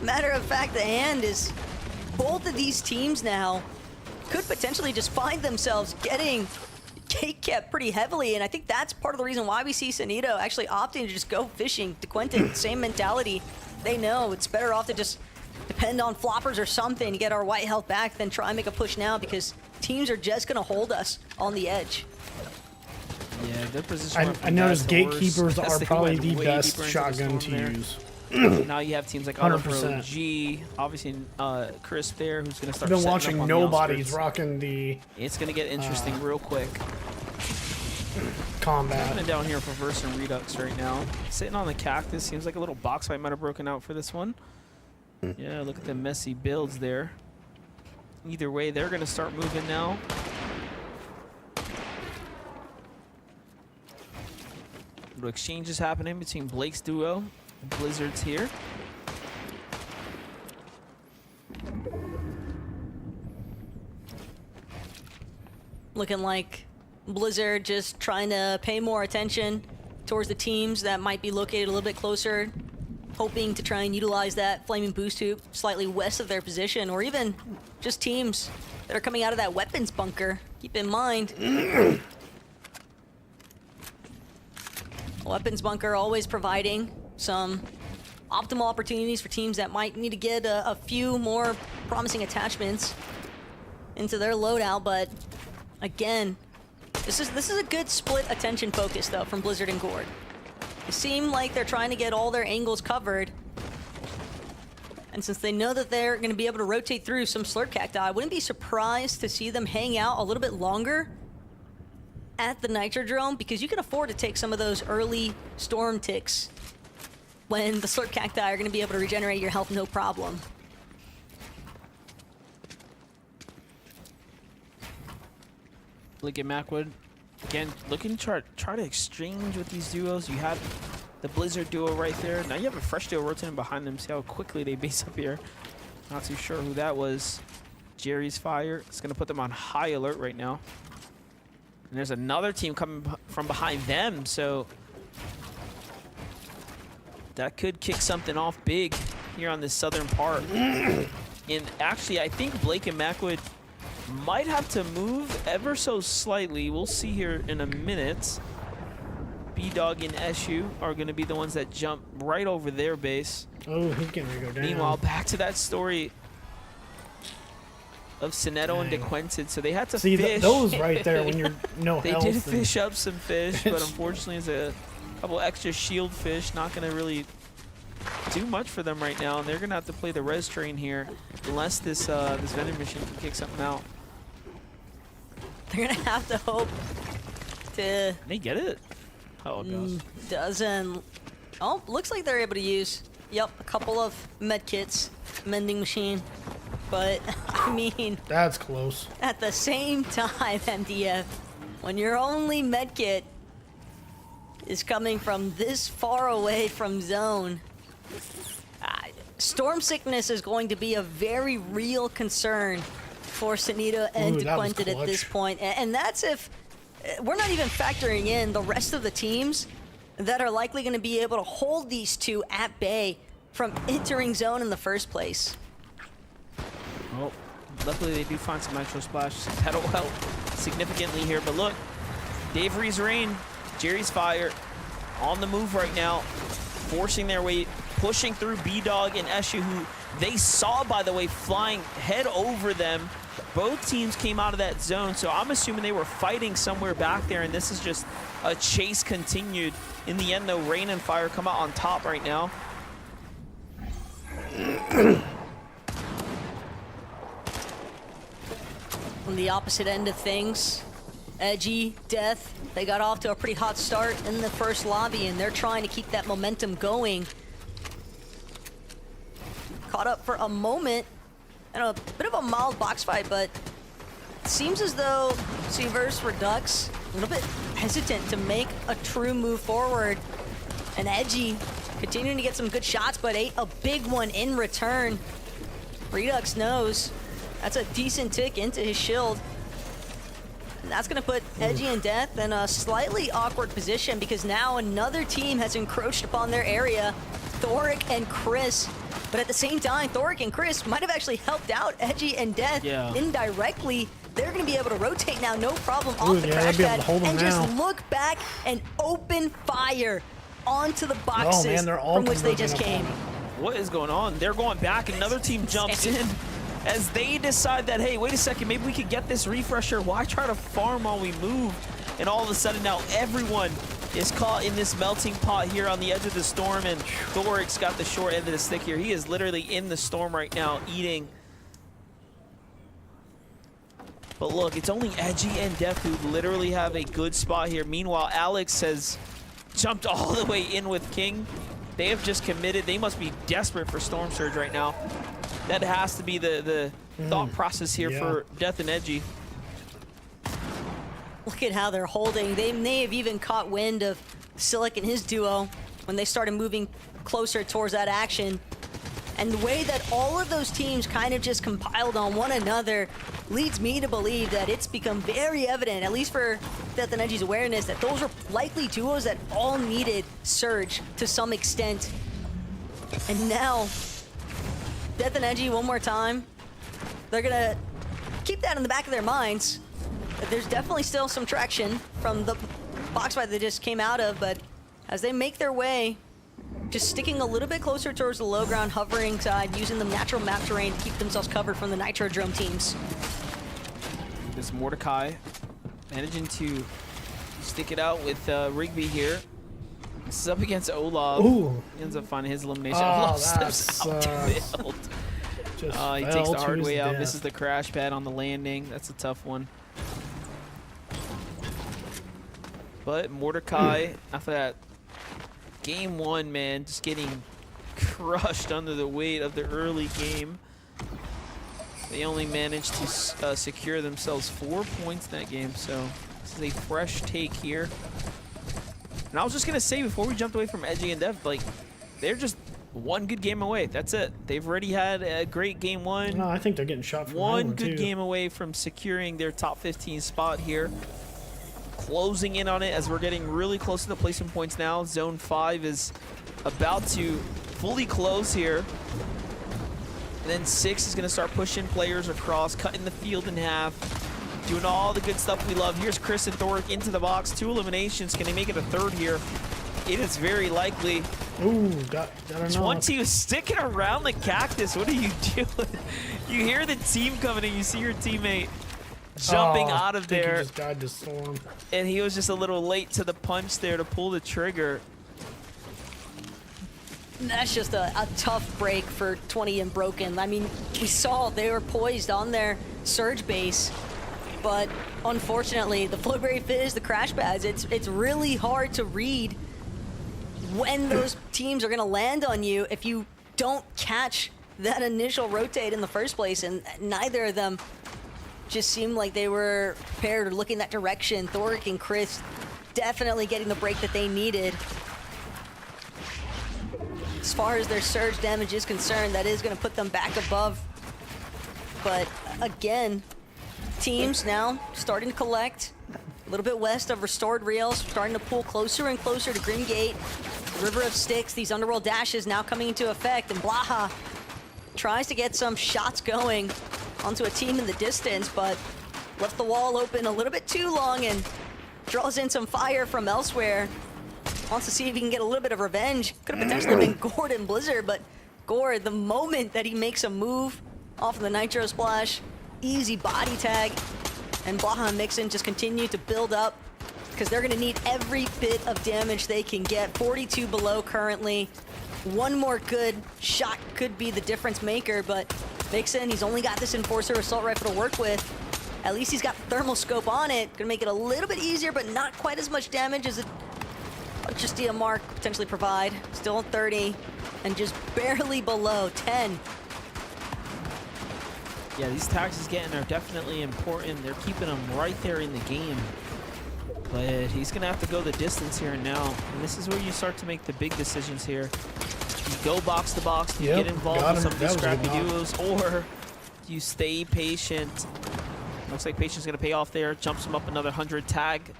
Speaker 2: matter of fact, the hand is both of these teams now could potentially just find themselves getting gate kept pretty heavily, and I think that's part of the reason why we see Sanito actually opting to just go fishing. DeQuentin, same mentality. They know it's better off to just depend on floppers or something to get our white health back than try and make a push now, because teams are just going to hold us on the edge.
Speaker 1: Yeah, their position.
Speaker 3: I noticed gatekeepers are probably the best shotgun to use.
Speaker 1: Now you have teams like
Speaker 3: 100%.
Speaker 1: G, obviously Crisp there, who's going to start
Speaker 3: I've been
Speaker 1: setting
Speaker 3: watching
Speaker 1: up on the
Speaker 3: nobody's
Speaker 1: outskirts.
Speaker 3: rocking the
Speaker 1: It's going to get interesting real quick.
Speaker 3: combat.
Speaker 1: Coming down here for Verse and Redux right now. Sitting on the cactus. Seems like a little box fight might have broken out for this one. Yeah, look at the messy builds there. Either way, they're going to start moving now. Little exchanges happening between Blake's duo and Blizzard's here.
Speaker 2: Looking like Blizzard just trying to pay more attention towards the teams that might be located a little bit closer, hoping to try and utilize that flaming boost hoop slightly west of their position, or even just teams that are coming out of that weapons bunker. Keep in mind, weapons bunker always providing some optimal opportunities for teams that might need to get a few more promising attachments into their loadout, but again, this is a good split attention focus though from Blizzard and Gord. They seem like they're trying to get all their angles covered, and since they know that they're going to be able to rotate through some Slurp Cacti, I wouldn't be surprised to see them hang out a little bit longer at the Nitrodrome, because you can afford to take some of those early storm ticks when the Slurp Cacti are going to be able to regenerate your health no problem.
Speaker 1: Look at Macwood. Again, looking to try to exchange with these duos. You had the Blizzard duo right there. Now you have a fresh duo rotating behind them. See how quickly they base up here. Not too sure who that was. Jerry's fire. It's going to put them on high alert right now. And there's another team coming from behind them, so that could kick something off big here on this southern part. And actually, I think Blake and Macwood might have to move ever so slightly. We'll see here in a minute. B-Dog and Eshu are going to be the ones that jump right over their base.
Speaker 3: Oh, he's getting ready to go down.
Speaker 1: Meanwhile, back to that story of Sinetto and
Speaker 3: Dang.
Speaker 1: DeQuented. So they had to
Speaker 3: See,
Speaker 1: fish.
Speaker 3: those right there when you're no
Speaker 1: They
Speaker 3: health.
Speaker 1: did
Speaker 3: and-
Speaker 1: fish up some fish, but unfortunately, it's a couple extra shield fish. Not going to really do much for them right now, and they're going to have to play the res train here, unless this this vending machine can kick something out.
Speaker 2: They're going to have to hope to
Speaker 1: They get it. Oh, gosh.
Speaker 2: doesn't. Oh, looks like they're able to use. Yep, a couple of med kits, mending machine. But I mean,
Speaker 3: That's close.
Speaker 2: at the same time, MDF, when your only med kit is coming from this far away from zone, storm sickness is going to be a very real concern for Sanito and
Speaker 3: Ooh, that was
Speaker 2: DeQuented at this
Speaker 3: clutch.
Speaker 2: point. And that's if we're not even factoring in the rest of the teams that are likely going to be able to hold these two at bay from entering zone in the first place.
Speaker 1: Well, luckily they do find some Nitro Splash. That'll help significantly here. But look, Dave Ree's Rain, Jerry's Fire on the move right now, forcing their way, pushing through B-Dog and Eshu, who they saw, by the way, flying head over them. Both teams came out of that zone, so I'm assuming they were fighting somewhere back there, and this is just a chase continued. In the end, though, Rain and Fire come out on top right now.
Speaker 2: On the opposite end of things, Edgy, Death, they got off to a pretty hot start in the first lobby, and they're trying to keep that momentum going. Caught up for a moment, and a bit of a mild box fight, but it seems as though Seaverse Redux a little bit hesitant to make a true move forward. And Edgy continuing to get some good shots, but ate a big one in return. Redux knows that's a decent tick into his shield. And that's going to put Edgy and Death in a slightly awkward position because now another team has encroached upon their area, Thoric and Chris. But at the same time, Thoric and Chris might have actually helped out Edgy and Death indirectly. They're going to be able to rotate now, no problem, off the crash pad, and just look back and open fire onto the boxes from which they just came.
Speaker 1: What is going on? They're going back. Another team jumps in as they decide that, hey, wait a second, maybe we could get this refresher. Why try to farm while we move? And all of a sudden now everyone is caught in this melting pot here on the edge of the storm, and Thoric's got the short end of the stick here. He is literally in the storm right now, eating. But look, it's only Edgy and Death who literally have a good spot here. Meanwhile, Alex has jumped all the way in with King. They have just committed. They must be desperate for Storm Surge right now. That has to be the thought process here for Death and Edgy.
Speaker 2: Look at how they're holding. They may have even caught wind of Silic and his duo when they started moving closer towards that action. And the way that all of those teams kind of just compiled on one another leads me to believe that it's become very evident, at least for Death and Edgy's awareness, that those are likely duos that all needed Surge to some extent. And now, Death and Edgy one more time, they're gonna keep that in the back of their minds. There's definitely still some traction from the box fight they just came out of, but as they make their way, just sticking a little bit closer towards the low ground, hovering side, using the natural map terrain to keep themselves covered from the Nitrodrome teams.
Speaker 1: This Mordecai managing to stick it out with Rigby here. This is up against Olav.
Speaker 3: Ooh.
Speaker 1: He ends up finding his elimination.
Speaker 3: Oh,
Speaker 1: Olav
Speaker 3: that
Speaker 1: steps out
Speaker 3: sucks.
Speaker 1: the field.
Speaker 3: Just
Speaker 1: He takes the hard way out,
Speaker 3: death.
Speaker 1: misses the crash pad on the landing. That's a tough one. But Mordecai, after that game one, man, just getting crushed under the weight of the early game. They only managed to secure themselves 4 points in that game, so this is a fresh take here. And I was just gonna say before we jumped away from Edgy and Dev, like, they're just one good game away. That's it. They've already had a great game one.
Speaker 3: No, I think they're getting shot from
Speaker 1: One
Speaker 3: Island,
Speaker 1: good
Speaker 3: too.
Speaker 1: game away from securing their top 15 spot here. Closing in on it as we're getting really close to the placement points now. Zone 5 is about to fully close here. And then 6 is going to start pushing players across, cutting the field in half, doing all the good stuff we love. Here's Chris and Thoric into the box. 2 eliminations. Can they make it a third here? It is very likely.
Speaker 3: Ooh, got a knock.
Speaker 1: 20 is sticking around the cactus. What are you doing? You hear the team coming and you see your teammate jumping out of
Speaker 3: I think
Speaker 1: there.
Speaker 3: He just died to storm.
Speaker 1: And he was just a little late to the punch there to pull the trigger.
Speaker 2: That's just a tough break for 20 and Broken. I mean, we saw they were poised on their Surge base, but unfortunately, the Flowberry Fizz, the crash pads, it's really hard to read when those teams are gonna land on you if you don't catch that initial rotate in the first place, and neither of them just seemed like they were prepared or looking that direction. Thoric and Chris definitely getting the break that they needed. As far as their surge damage is concerned, that is going to put them back above. But again, teams now starting to collect. little bit west of Restored Reels, starting to pull closer and closer to Grim Gate. The River of Styx, these underworld dashes now coming into effect, and Blaha tries to get some shots going onto a team in the distance, but left the wall open a little bit too long and draws in some fire from elsewhere. Wants to see if he can get a little bit of revenge. Could have potentially been Gord and Blizzard, but Gord, the moment that he makes a move off of the Nitro Splash, easy body tag, and Blaha and Mixon just continue to build up because they're gonna need every bit of damage they can get. 42 below currently. One more good shot could be the difference maker, but Mixon, he's only got this Enforcer Assault Rifle to work with. At least he's got Thermal Scope on it. Gonna make it a little bit easier, but not quite as much damage as it just a mark potentially provide. Still at 30 and just barely below 10.
Speaker 1: Yeah, these tags he's getting are definitely important. They're keeping him right there in the game. But he's gonna have to go the distance here and now. And this is where you start to make the big decisions here. You go box to box, you get involved with some of these scrappy duos, or you stay patient. Looks like patience gonna pay off there. Jumps him up another 100 tag.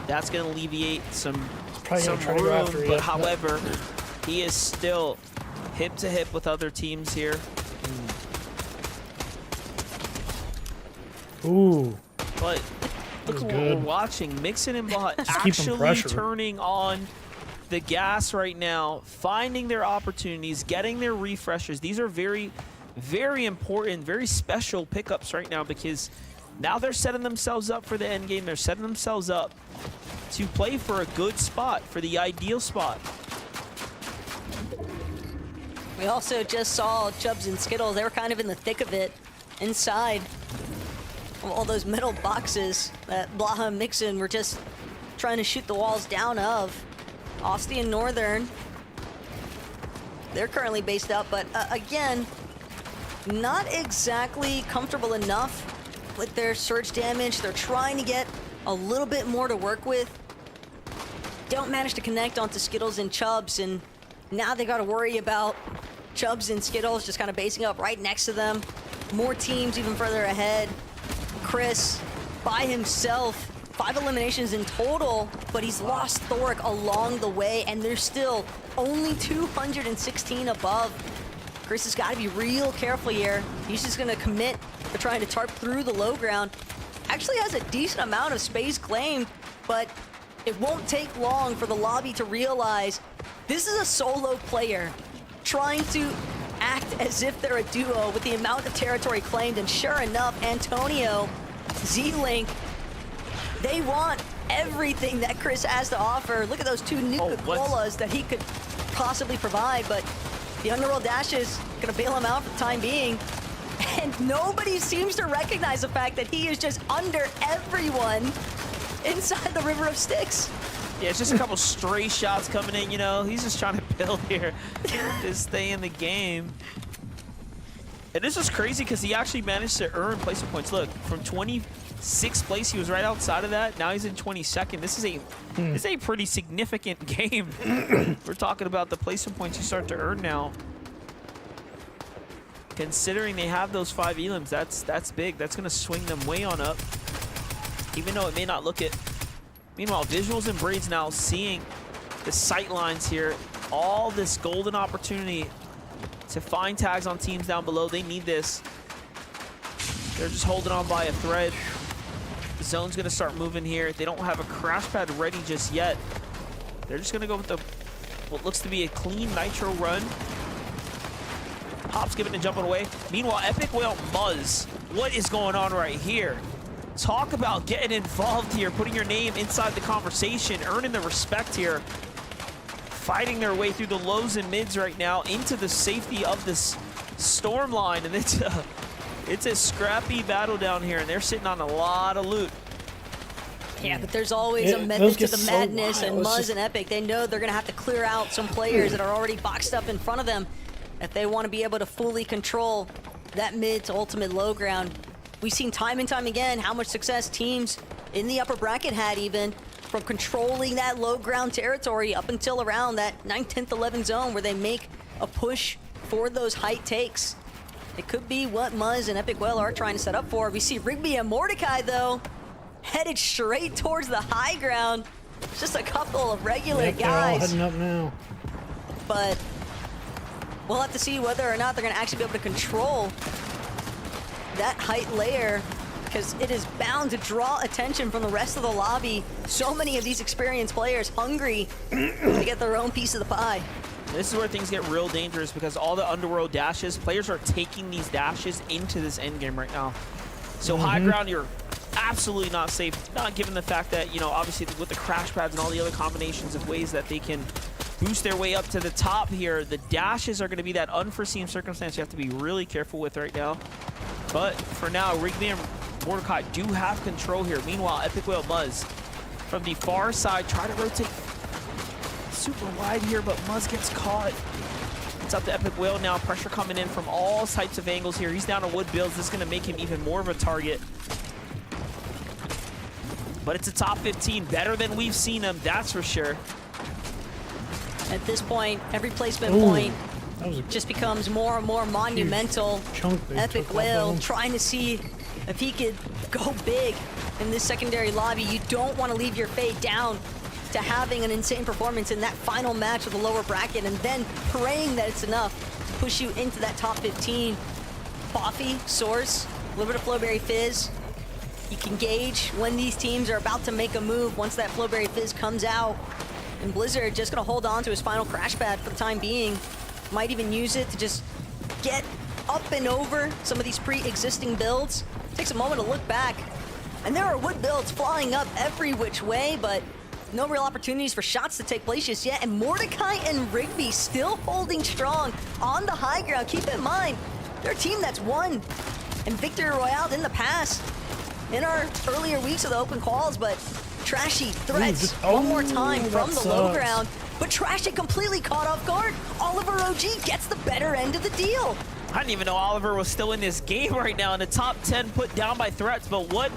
Speaker 1: That's gonna alleviate some room, but however, he is still hip to hip with other teams here.
Speaker 3: Ooh.
Speaker 1: But look at what we're watching. Mixon and Blaha actually turning on the gas right now, finding their opportunities, getting their refreshers. These are very, very important, very special pickups right now because now they're setting themselves up for the end game. They're setting themselves up to play for a good spot, for the ideal spot.
Speaker 2: We also just saw Chubbs and Skittles. They were kind of in the thick of it inside all those metal boxes that Blaha and Mixon were just trying to shoot the walls down of. Austin and Northern, they're currently based out, but again, not exactly comfortable enough with their surge damage. They're trying to get a little bit more to work with. Don't manage to connect onto Skittles and Chubbs, and now they got to worry about Chubbs and Skittles just kind of basing up right next to them. More teams even further ahead. Chris by himself, 5 eliminations in total, but he's lost Thoric along the way, and there's still only 216 above. Chris has got to be real careful here. He's just going to commit to trying to tarp through the low ground. Actually has a decent amount of space claimed, but it won't take long for the lobby to realize this is a solo player trying to act as if they're a duo with the amount of territory claimed, and sure enough, Antonio, Z-Link, they want everything that Chris has to offer. Look at those 2 Nuka-Colas that he could possibly provide, but the Underworld Dash is gonna bail him out for the time being. And nobody seems to recognize the fact that he is just under everyone inside the River of Styx.
Speaker 1: Yeah, it's just a couple stray shots coming in, you know. He's just trying to build here to stay in the game. And this was crazy because he actually managed to earn placement points. Look, from 26th place, he was right outside of that. Now he's in 22nd. This is a pretty significant game. We're talking about the placement points you start to earn now. Considering they have those 5 elims, that's big. That's going to swing them way on up, even though it may not look it. Meanwhile, Visuals and Braids now seeing the sight lines here, all this golden opportunity to find tags on teams down below. They need this. They're just holding on by a thread. The zone's going to start moving here. They don't have a crash pad ready just yet. They're just going to go with what looks to be a clean Nitro run. Pop's giving it, jumping away. Meanwhile, Epic Whale Muzz, what is going on right here? Talk about getting involved here, putting your name inside the conversation, earning the respect here. Fighting their way through the lows and mids right now into the safety of this storm line, and it's a scrappy battle down here, and they're sitting on a lot of loot.
Speaker 2: Yeah, but there's always a method to the madness, and Muzz and Epic, they know they're gonna have to clear out some players that are already boxed up in front of them if they want to be able to fully control that mid to ultimate low ground. We've seen time and time again how much success teams in the upper bracket had, even from controlling that low ground territory up until around that 9th, 10th, 11th zone where they make a push for those height takes. It could be what Muzz and Epic Whale are trying to set up for. We see Rigby and Mordecai, though, headed straight towards the high ground. Just a couple of regular
Speaker 3: Yep, they're all
Speaker 2: guys.
Speaker 3: heading up now.
Speaker 2: But we'll have to see whether or not they're going to actually be able to control that height layer, because it is bound to draw attention from the rest of the lobby. So many of these experienced players hungry to get their own piece of the pie.
Speaker 1: This is where things get real dangerous, because all the underworld dashes, players are taking these dashes into this end game right now. So high ground, you're absolutely not safe, not given the fact that, you know, obviously with the crash pads and all the other combinations of ways that they can boost their way up to the top here, the dashes are going to be that unforeseen circumstance you have to be really careful with right now. But for now, Rigby and Mordecai do have control here. Meanwhile, Epic Whale Muzz from the far side try to rotate super wide here, but Muzz gets caught. It's up to Epic Whale now. Pressure coming in from all types of angles here. He's down on wood builds. This is going to make him even more of a target. But it's a top 15, better than we've seen him, that's for sure.
Speaker 2: At this point, every placement
Speaker 3: Ooh,
Speaker 2: point
Speaker 3: that was a
Speaker 2: just becomes more and more monumental.
Speaker 3: chunk they
Speaker 2: Epic
Speaker 3: took off
Speaker 2: Whale
Speaker 3: of him.
Speaker 2: trying to see if he could go big in this secondary lobby. You don't want to leave your fate down to having an insane performance in that final match with the lower bracket and then praying that it's enough to push you into that top 15. Boffy, Source, a little bit of Flowberry Fizz. You can gauge when these teams are about to make a move once that Flowberry Fizz comes out. And Blizzard just gonna hold on to his final crash pad for the time being. Might even use it to just get up and over some of these pre-existing builds. Takes a moment to look back. And there are wood builds flying up every which way, but no real opportunities for shots to take place just yet. And Mordecai and Rigby still holding strong on the high ground. Keep in mind, they're a team that's won and Victory Royale in the past, in our earlier weeks of the open quals, but Trashy threats one more time from the low ground. But Trashy completely caught off guard. Oliver OG gets the better end of the deal.
Speaker 1: I didn't even know Oliver was still in this game right now in the top 10 put down by threats, but what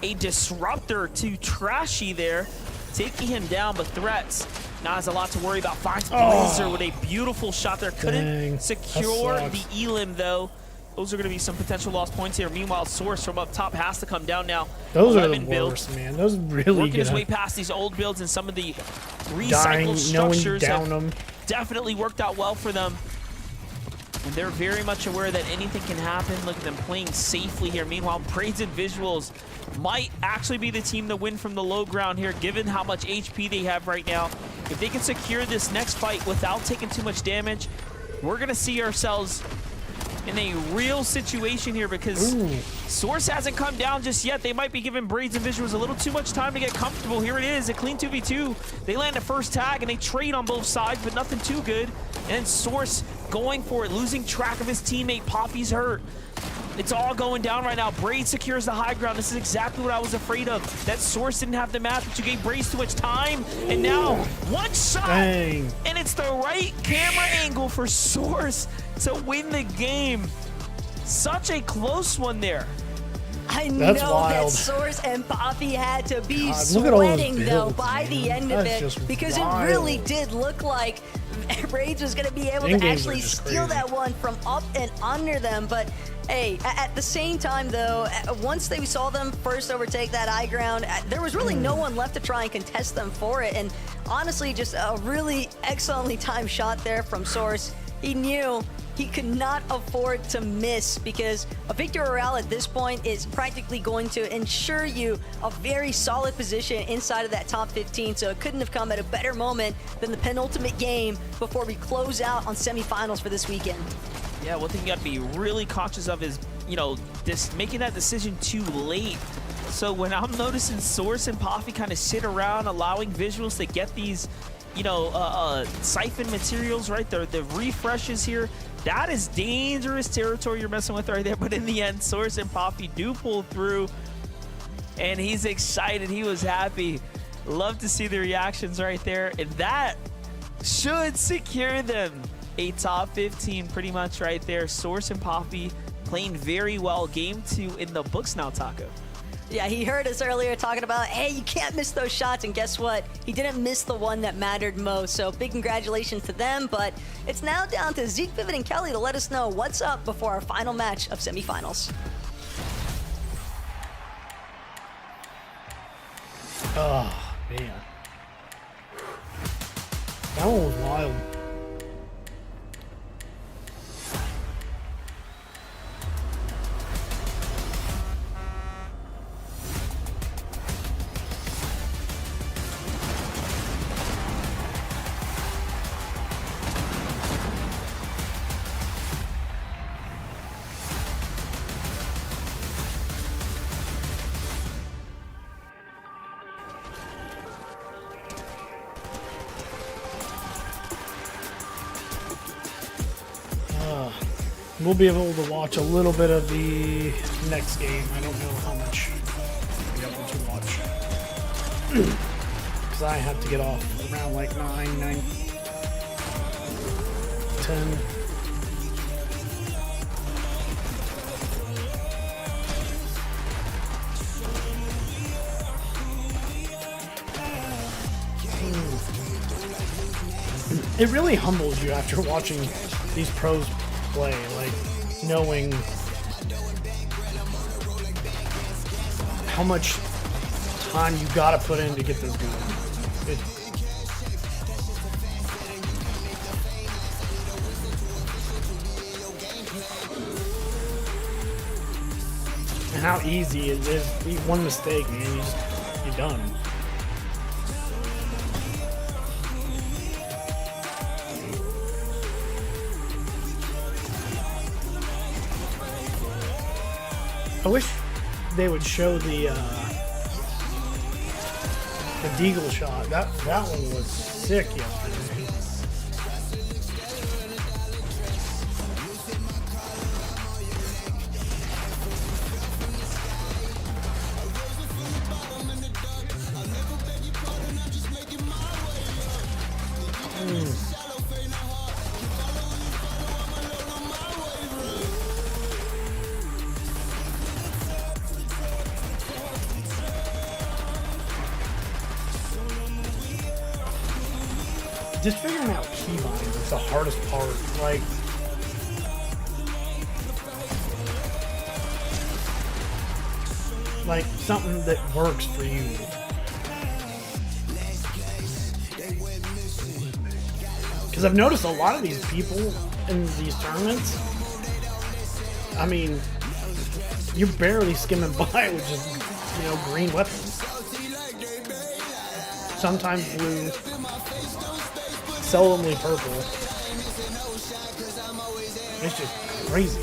Speaker 1: a disruptor to Trashy there, taking him down, but threats now has a lot to worry about. Finds Blizzard with a beautiful shot there. Couldn't secure the elim though. Those are going to be some potential lost points here. Meanwhile, Source from up top has to come down now.
Speaker 3: Those are the
Speaker 1: 11 builds.
Speaker 3: worst, man. Those really
Speaker 1: Working his
Speaker 3: good.
Speaker 1: way past these old builds and some of the recycled
Speaker 3: Dying, knowing
Speaker 1: structures
Speaker 3: down
Speaker 1: have
Speaker 3: them.
Speaker 1: definitely worked out well for them. And they're very much aware that anything can happen. Look at them playing safely here. Meanwhile, Braids and Visuals might actually be the team to win from the low ground here, given how much HP they have right now. If they can secure this next fight without taking too much damage, we're going to see ourselves in a real situation here, because Source hasn't come down just yet. They might be giving Braids and Visuals a little too much time to get comfortable. Here it is, a clean 2v2. They land the first tag and they trade on both sides, but nothing too good. And Source going for it, losing track of his teammate. Poppy's hurt. It's all going down right now. Braids secures the high ground. This is exactly what I was afraid of. That Source didn't have the match, but you gave Braids too much time. And now, one shot.
Speaker 3: Dang.
Speaker 1: And it's the right camera angle for Source to win the game. Such a close one there.
Speaker 2: I
Speaker 3: That's
Speaker 2: know
Speaker 3: wild.
Speaker 2: that Source and Poppy had to be
Speaker 3: God, look at all those
Speaker 2: sweating though
Speaker 3: builds,
Speaker 2: by
Speaker 3: man.
Speaker 2: the end of
Speaker 3: That's
Speaker 2: it,
Speaker 3: just
Speaker 2: because
Speaker 3: wild.
Speaker 2: it really did look like Rage was going to be able to
Speaker 3: In-games are
Speaker 2: actually
Speaker 3: just
Speaker 2: steal
Speaker 3: crazy.
Speaker 2: that one from up and under them. But hey, at the same time though, once they saw them first overtake that high ground, there was really no one left to try and contest them for it. And honestly, just a really excellently timed shot there from Source. He knew he could not afford to miss, because a Victory Royale at this point is practically going to ensure you a very solid position inside of that top 15. So it couldn't have come at a better moment than the penultimate game before we close out on semifinals for this weekend.
Speaker 1: Yeah, one thing you got to be really conscious of is, you know, making that decision too late. So when I'm noticing Source and Poppy kind of sit around, allowing Visuals to get these, you know, siphon materials, right? The refreshes here. That is dangerous territory you're messing with right there. But in the end, Source and Poppy do pull through. And he's excited. He was happy. Love to see the reactions right there. And that should secure them a top 15 pretty much right there. Source and Poppy playing very well. Game 2 in the books now, Taco.
Speaker 2: Yeah, he heard us earlier talking about, hey, you can't miss those shots, and guess what? He didn't miss the one that mattered most, so big congratulations to them, but it's now down to Zeke, Vivid, and Kelly to let us know what's up before our final match of semifinals.
Speaker 3: Oh, man. That one was wild. We'll be able to watch a little bit of the next game. I don't know how much we got to watch. Because I have to get off around like 9, 10. It really humbles you after watching these pros play, like knowing how much time you gotta put in to get this going. And how easy it is. One mistake, man, you're done. I wish they would show the Deagle shot. That one was sick yesterday. Just figuring out keybinds is the hardest part. Like something that works for you. Because I've noticed a lot of these people in these tournaments, I mean, you're barely skimming by with just, green weapons. Sometimes blue. Seldomly purple. It's just crazy.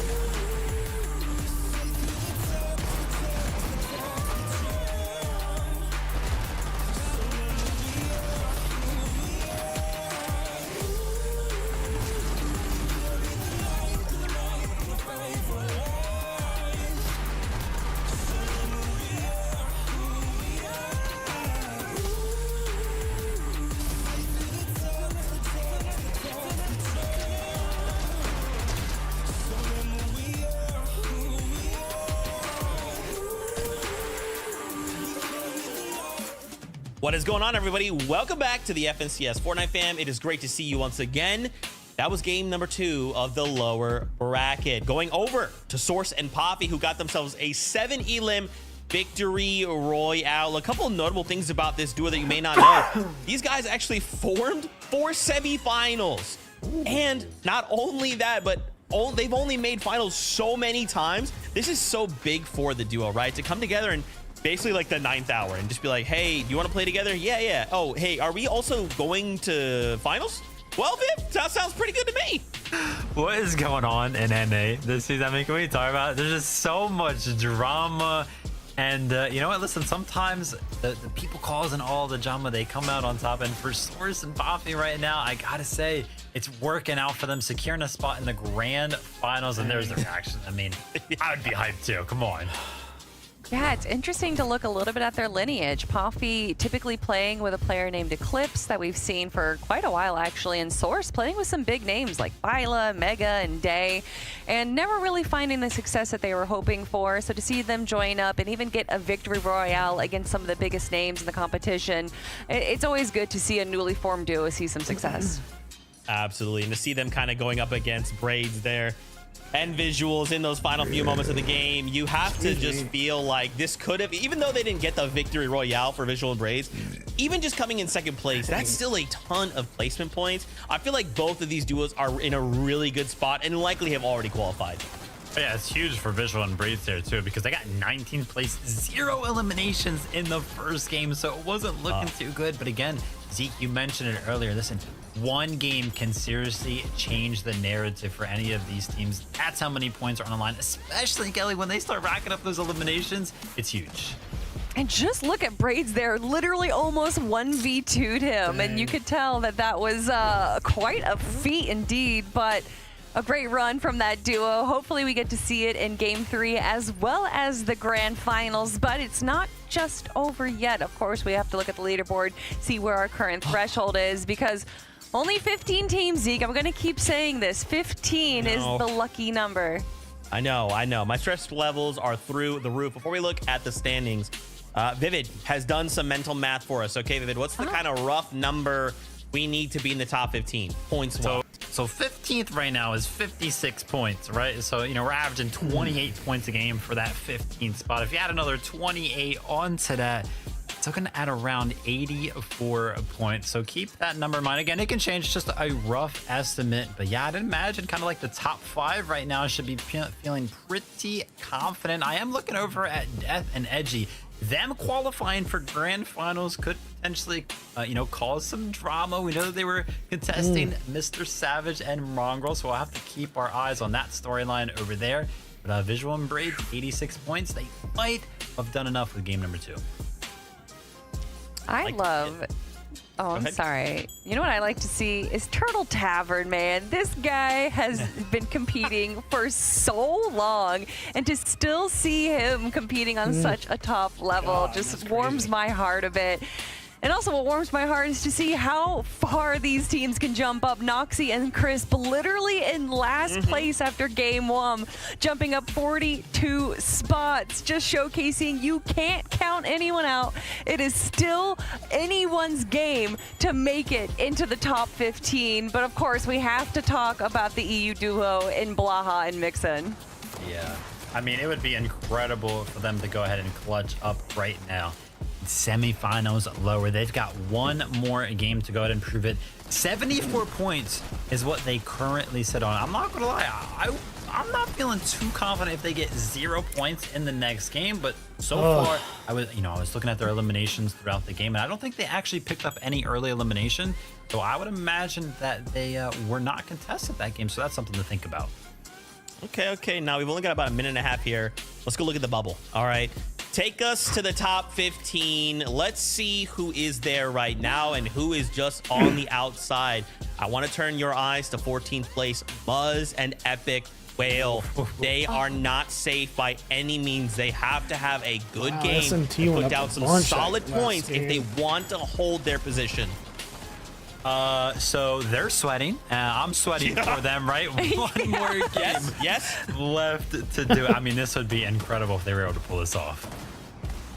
Speaker 4: What is going on, everybody? Welcome back to the FNCS Fortnite fam. It is great to see you once again. That was game number 2 of the lower bracket. Going over to Source and Poppy, who got themselves a 7 elim victory royale. A couple of notable things about this duo that you may not know. These guys actually formed for semifinals. And not only that, but they've only made finals so many times. This is so big for the duo, right? To come together and basically like the 9th hour and just be like, hey, do you want to play together? Yeah. Oh, hey, are we also going to finals? Well, Viv, that sounds pretty good to me.
Speaker 5: What is going on in NA this season? I mean, can we talk about it? There's just so much drama. And you know what? Listen, sometimes the people causing all the drama, they come out on top. And for Source and Poppy right now, I gotta say, it's working out for them, securing a spot in the grand finals. And there's the reaction. I mean, I would be hyped too. Come on.
Speaker 6: Yeah, it's interesting to look a little bit at their lineage. Poppy typically playing with a player named Eclipse that we've seen for quite a while, actually, and Source playing with some big names like Bila, Mega, and Day, and never really finding the success that they were hoping for. So to see them join up and even get a victory royale against some of the biggest names in the competition, it's always good to see a newly formed duo see some success.
Speaker 4: Absolutely. And to see them kind of going up against Braids there, and visuals in those final few moments of the game. You have to just feel like this could have, even though they didn't get the victory royale for Visual and Braids, even just coming in second place, that's still a ton of placement points. I feel like both of these duos are in a really good spot and likely have already qualified.
Speaker 5: Yeah, it's huge for Visual and Braids there too, because they got 19th place, 0 eliminations in the first game, so it wasn't looking too good. But again, Zeke, you mentioned it earlier. Listen, one game can seriously change the narrative for any of these teams. That's how many points are on the line, especially, Kelly, when they start racking up those eliminations. It's huge.
Speaker 6: And just look at Braids there, literally almost 1v2'd him. And you could tell that that was quite a feat indeed, but a great run from that duo. Hopefully we get to see it in Game 3 as well as the Grand Finals, but it's not just over yet. Of course, we have to look at the leaderboard, see where our current threshold is, because only 15 teams, Zeke. I'm going to keep saying this. 15 is the lucky number.
Speaker 4: I know. My stress levels are through the roof. Before we look at the standings, Vivid has done some mental math for us. Okay, Vivid, what's the kind of rough number we need to be in the top 15 points?
Speaker 5: So 15th right now is 56 points, right? So, you know, we're averaging 28 points a game for that 15th spot. If you add another 28 onto that, it's looking at around 84 points. So keep that number in mind. Again, it can change, just a rough estimate. But yeah, I'd imagine kind of like the top 5 right now should be feeling pretty confident. I am looking over at Death and Edgy. Them qualifying for Grand Finals could potentially, cause some drama. We know that they were contesting Mr. Savage and Mongrel, so we'll have to keep our eyes on that storyline over there. But Visual and Braids, 86 points. They might have done enough with game number 2.
Speaker 6: I'm sorry. You know what I like to see is Turtle Tavern, man. This guy has been competing for so long, and to still see him competing on such a top level just warms my heart a bit. And also what warms my heart is to see how far these teams can jump up. Noxy and Crisp literally in last place after game 1, jumping up 42 spots, just showcasing you can't count anyone out. It is still anyone's game to make it into the top 15. But of course, we have to talk about the EU duo in Blaha and Mixon.
Speaker 5: Yeah. I mean, it would be incredible for them to go ahead and clutch up right now. Semifinals lower. They've got one more game to go ahead and prove it. 74 points is what they currently sit on. I'm not gonna lie, I'm not feeling too confident if they get 0 points in the next game, but so far I was looking at their eliminations throughout the game, and I don't think they actually picked up any early elimination, so I would imagine that they were not contested that game, so that's something to think about.
Speaker 4: Okay. Now we've only got about a minute and a half here. Let's go look at the bubble. All right. Take us to the top 15. Let's see who is there right now and who is just on the outside. I want to turn your eyes to 14th place, Muzz and Epic Whale. They are not safe by any means. They have to have a good game
Speaker 3: SMT
Speaker 4: to put down some solid points if they want to hold their position.
Speaker 5: So they're sweating. I'm sweating for them, right? One more game left to do. I mean, this would be incredible if they were able to pull this off.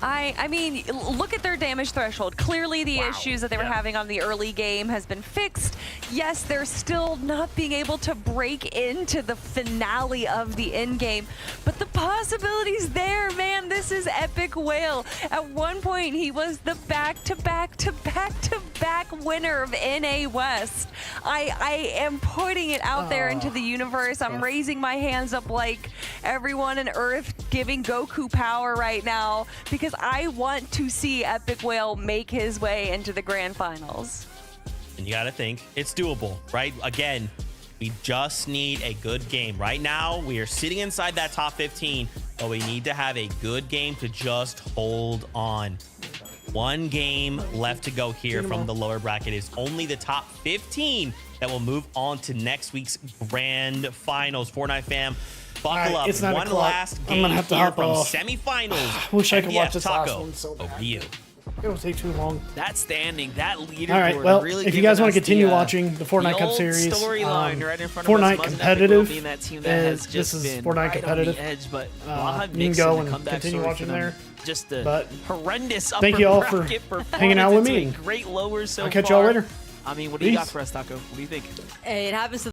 Speaker 6: I mean, look at their damage threshold. Clearly the issues that they were having on the early game has been fixed. Yes, they're still not being able to break into the finale of the end game, but the possibilities there, man. This is Epic Whale. At one point, he was the back-to-back winner of NA West. I am putting it out there into the universe. I'm raising my hands up like everyone on Earth giving Goku power right now, because I want to see Epic Whale make his way into the Grand Finals.
Speaker 4: And you got to think it's doable, right? Again, we just need a good game. Right now, we are sitting inside that top 15, but we need to have a good game to just hold on. One game left to go here from the lower bracket. It's only the top 15 that will move on to next week's Grand Finals. Fortnite fam, buckle up.
Speaker 3: It's 9
Speaker 4: one
Speaker 3: o'clock.
Speaker 4: last
Speaker 3: I'm
Speaker 4: game
Speaker 3: gonna have to
Speaker 4: here
Speaker 3: hop
Speaker 4: from
Speaker 3: off.
Speaker 4: semifinals.
Speaker 3: Wish I could watch
Speaker 4: MDF
Speaker 3: this
Speaker 4: Taco,
Speaker 3: last one so bad.
Speaker 4: over to you.
Speaker 3: It'll take too long.
Speaker 1: That standing, that leaderboard.
Speaker 3: All right, well,
Speaker 1: really
Speaker 3: if you guys
Speaker 1: giving
Speaker 3: want to
Speaker 1: us
Speaker 3: continue
Speaker 1: the,
Speaker 3: watching the Fortnite Cup
Speaker 1: old
Speaker 3: series,
Speaker 1: storyline right in front
Speaker 3: Fortnite
Speaker 1: of us,
Speaker 3: competitive,
Speaker 1: being that team that has
Speaker 3: this
Speaker 1: just
Speaker 3: is
Speaker 1: been
Speaker 3: Fortnite
Speaker 1: right
Speaker 3: competitive.
Speaker 1: on the edge, but
Speaker 3: you can go and continue watching there.
Speaker 1: Just a
Speaker 3: But
Speaker 1: horrendous upper
Speaker 3: thank you all for
Speaker 1: bracket
Speaker 3: hanging out with
Speaker 1: performance.
Speaker 3: me.
Speaker 1: It's been great lowers so
Speaker 3: I'll catch
Speaker 1: far.
Speaker 3: y'all later.
Speaker 1: I mean, what do you got
Speaker 3: Peace.
Speaker 1: for us, Taco? What do you think?
Speaker 2: It happens to